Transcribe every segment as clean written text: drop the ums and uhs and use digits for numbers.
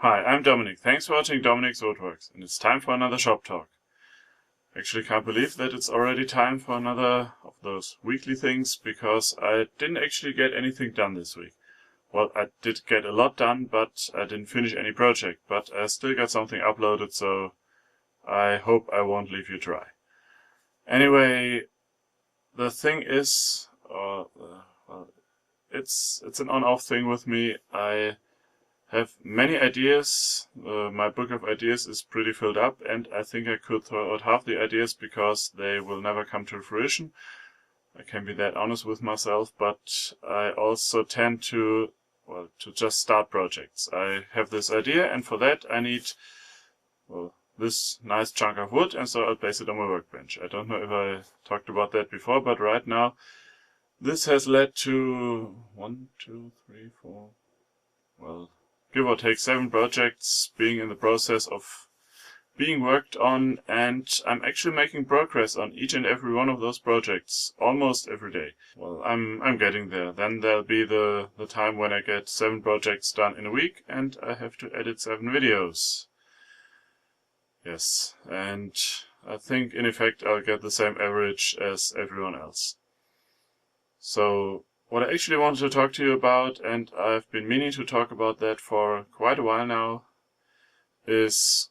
Hi, I'm Dominic. Thanks for watching Dominic's Woodworks, and it's time for another shop talk. Actually, can't believe that it's already time for another of those weekly things, because I didn't actually get anything done this week. Well, I did get a lot done, but I didn't finish any project, but I still got something uploaded, so I hope I won't leave you dry. Anyway, the thing is, it's an on-off thing with me. I have many ideas. My book of ideas is pretty filled up, and I think I could throw out half the ideas because they will never come to fruition. I can be that honest with myself, but I also tend to just start projects. I have this idea, and for that I need this nice chunk of wood, and so I'll place it on my workbench. I don't know if I talked about that before, but right now this has led to 1, 2, 3, 4, give or take 7 projects being in the process of being worked on, and I'm actually making progress on each and every one of those projects almost every day. Well, I'm getting there. Then there'll be the time when I get 7 projects done in a week and I have to edit 7 videos. Yes, and I think in effect I'll get the same average as everyone else. So what I actually wanted to talk to you about, and I've been meaning to talk about that for quite a while now, is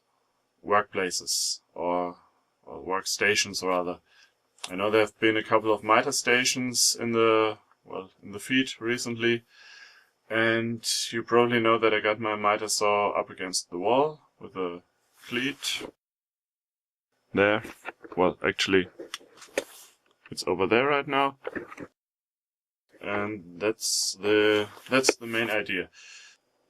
workplaces, or workstations rather. I know there have been a couple of miter stations in the feed recently, and you probably know that I got my miter saw up against the wall with a cleat. There. Well, actually, it's over there right now. And that's the main idea.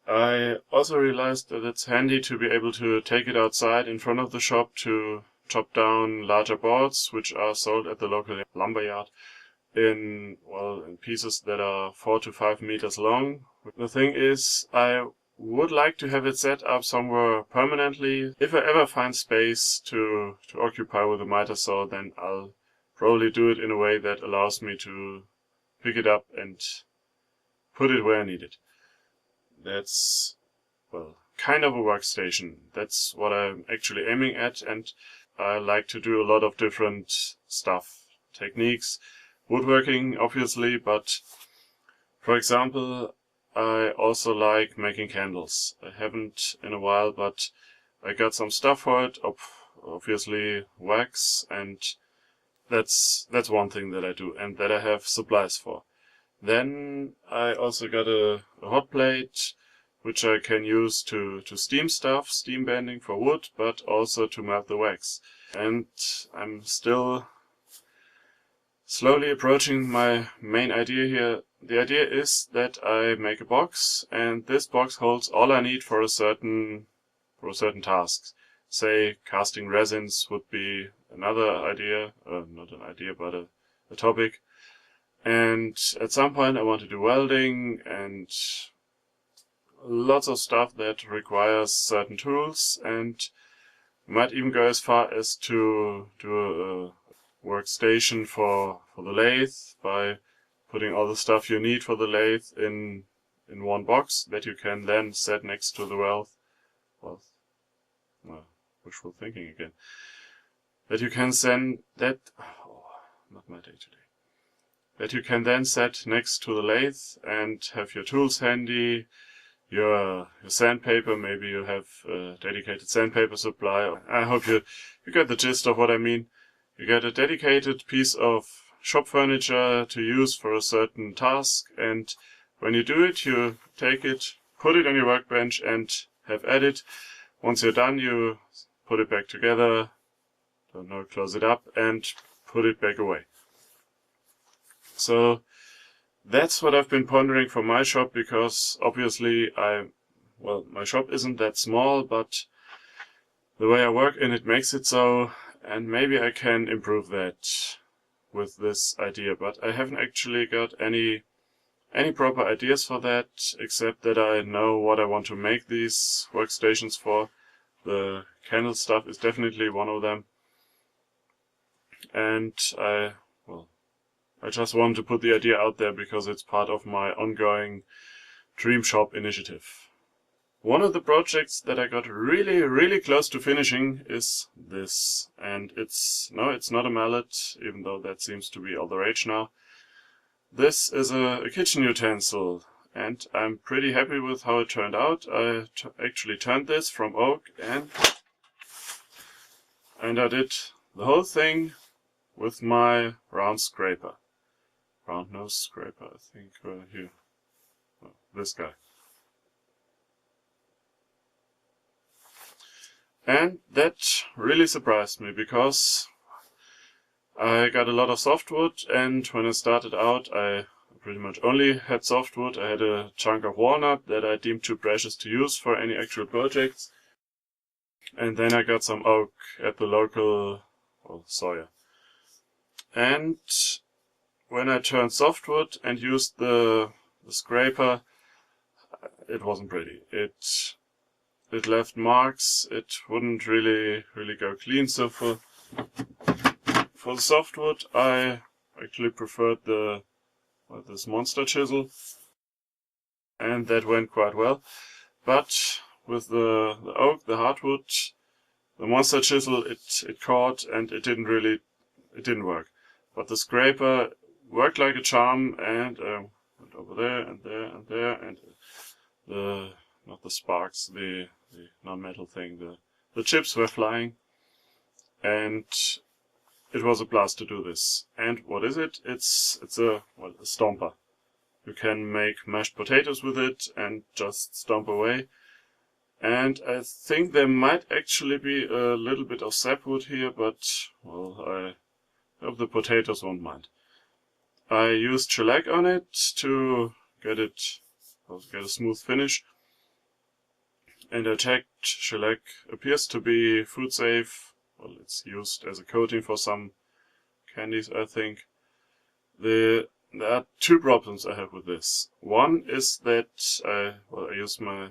I also realized that it's handy to be able to take it outside in front of the shop to chop down larger boards, which are sold at the local lumberyard in pieces that are 4 to 5 meters long. The thing is, I would like to have it set up somewhere permanently. If I ever find space to occupy with a miter saw, then I'll probably do it in a way that allows me to pick it up and put it where I need it. That's, kind of a workstation. That's what I'm actually aiming at, and I like to do a lot of different stuff, techniques, woodworking obviously, but for example, I also like making candles. I haven't in a while, but I got some stuff for it, obviously wax, and that's one thing that I do and that I have supplies for. Then I also got a hot plate, which I can use to steam stuff, steam bending for wood, but also to melt the wax. And I'm still slowly approaching my main idea here. The idea is that I make a box, and this box holds all I need for a certain task. Say casting resins would be another idea, not an idea, but a topic. And at some point I want to do welding and lots of stuff that requires certain tools, and might even go as far as to do a workstation for the lathe by putting all the stuff you need for the lathe in one box that you can then set next to the weld. Wishful thinking again. That you can send that. Not my day today. That you can then set next to the lathe and have your tools handy, your sandpaper. Maybe you have a dedicated sandpaper supply. I hope you get the gist of what I mean. You get a dedicated piece of shop furniture to use for a certain task, and when you do it, you take it, put it on your workbench and have at it. Once you're done, you put it back together, close it up and put it back away. So that's what I've been pondering for my shop, because obviously my shop isn't that small, but the way I work in it makes it so, and maybe I can improve that with this idea, but I haven't actually got any proper ideas for that, except that I know what I want to make these workstations for. The candle stuff is definitely one of them, and I just want to put the idea out there because it's part of my ongoing dream shop initiative. One of the projects that I got really close to finishing is this. And it's not a mallet, even though that seems to be all the rage now. This is a kitchen utensil, and I'm pretty happy with how it turned out. I actually turned this from oak, and I did the whole thing with my round scraper. Round nose scraper, I think, here. Oh, this guy. And that really surprised me, because I got a lot of softwood, and when I started out I pretty much only had softwood. I had a chunk of walnut that I deemed too precious to use for any actual projects. And then I got some oak at the local sawyer. And when I turned softwood and used the scraper, it wasn't pretty. It left marks. It wouldn't really go clean. So for the softwood, I actually preferred this monster chisel, and that went quite well. But with the oak, the hardwood, the monster chisel, it caught, and it didn't work. But the scraper worked like a charm, and went over there and there and there, and not the sparks, the non-metal thing, the chips were flying, and it was a blast to do this. And what is it? It's a stomper. You can make mashed potatoes with it and just stomp away. And I think there might actually be a little bit of sapwood here, but well, I hope the potatoes won't mind. I used shellac on it to get a smooth finish. And I checked, shellac appears to be food safe. Well, it's used as a coating for some candies, I think. There are two problems I have with this. One is that I use my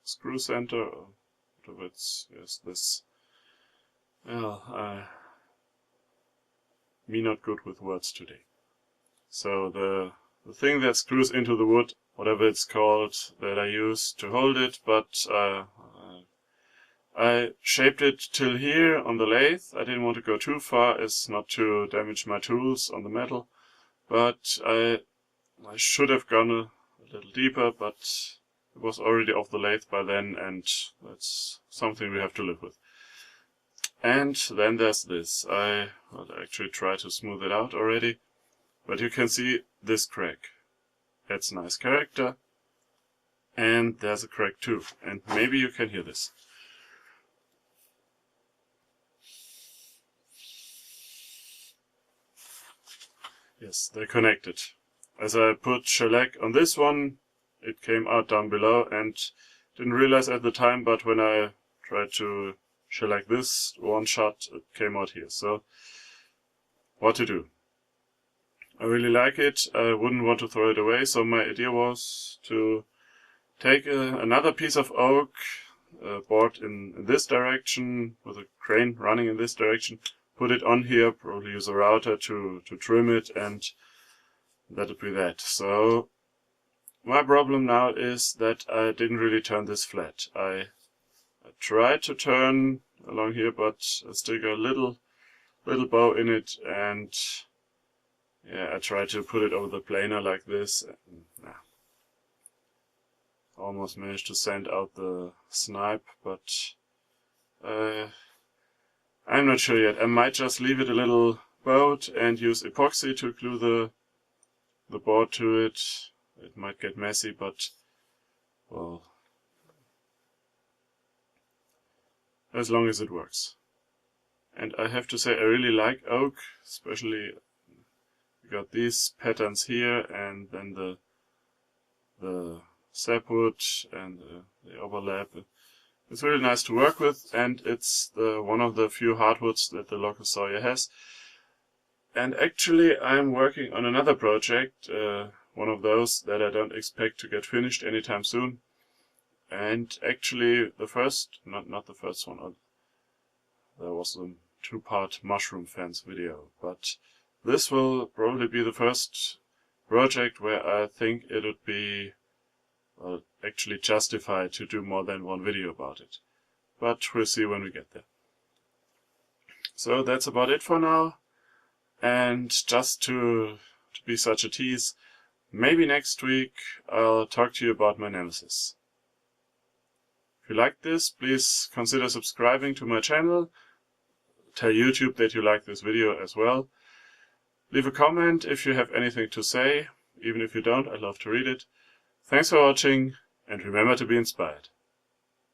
screw center, or whatever it's, yes, this. Well, me not good with words today. So the thing that screws into the wood, whatever it's called, that I use to hold it, but I shaped it till here on the lathe. I didn't want to go too far as not to damage my tools on the metal, but I should have gone a little deeper, but it was already off the lathe by then, and that's something we have to live with. And then there's this. I actually tried to smooth it out already, but you can see this crack. Adds nice character, and there's a crack too, and maybe you can hear this. Yes, they're connected. As I put shellac on this one, it came out down below, and didn't realize at the time, but when I tried to shellac this one shot, it came out here. So, what to do? I really like it. I wouldn't want to throw it away, so my idea was to take another piece of oak, board in this direction, with a crane running in this direction, put it on here, probably use a router to trim it, and that'll be that. So my problem now is that I didn't really turn this flat. I tried to turn along here, but I still got a little bow in it, and yeah, I tried to put it over the planer like this. Nah. Almost managed to sand out the snipe, but I'm not sure yet. I might just leave it a little bowed and use epoxy to glue the board to it. It might get messy, but well, as long as it works. And I have to say, I really like oak, especially we got these patterns here, and then the sapwood and the overlap. It's really nice to work with, and it's one of the few hardwoods that the local sawyer has. And actually I'm working on another project, one of those that I don't expect to get finished anytime soon. And actually the first, not the first one, there was a two-part mushroom fence video, but this will probably be the first project where I think it would be actually justify to do more than one video about it. But we'll see when we get there. So that's about it for now. And just to be such a tease, maybe next week I'll talk to you about my nemesis. If you like this, please consider subscribing to my channel. Tell YouTube that you like this video as well. Leave a comment if you have anything to say. Even if you don't, I'd love to read it. Thanks for watching, and remember to be inspired.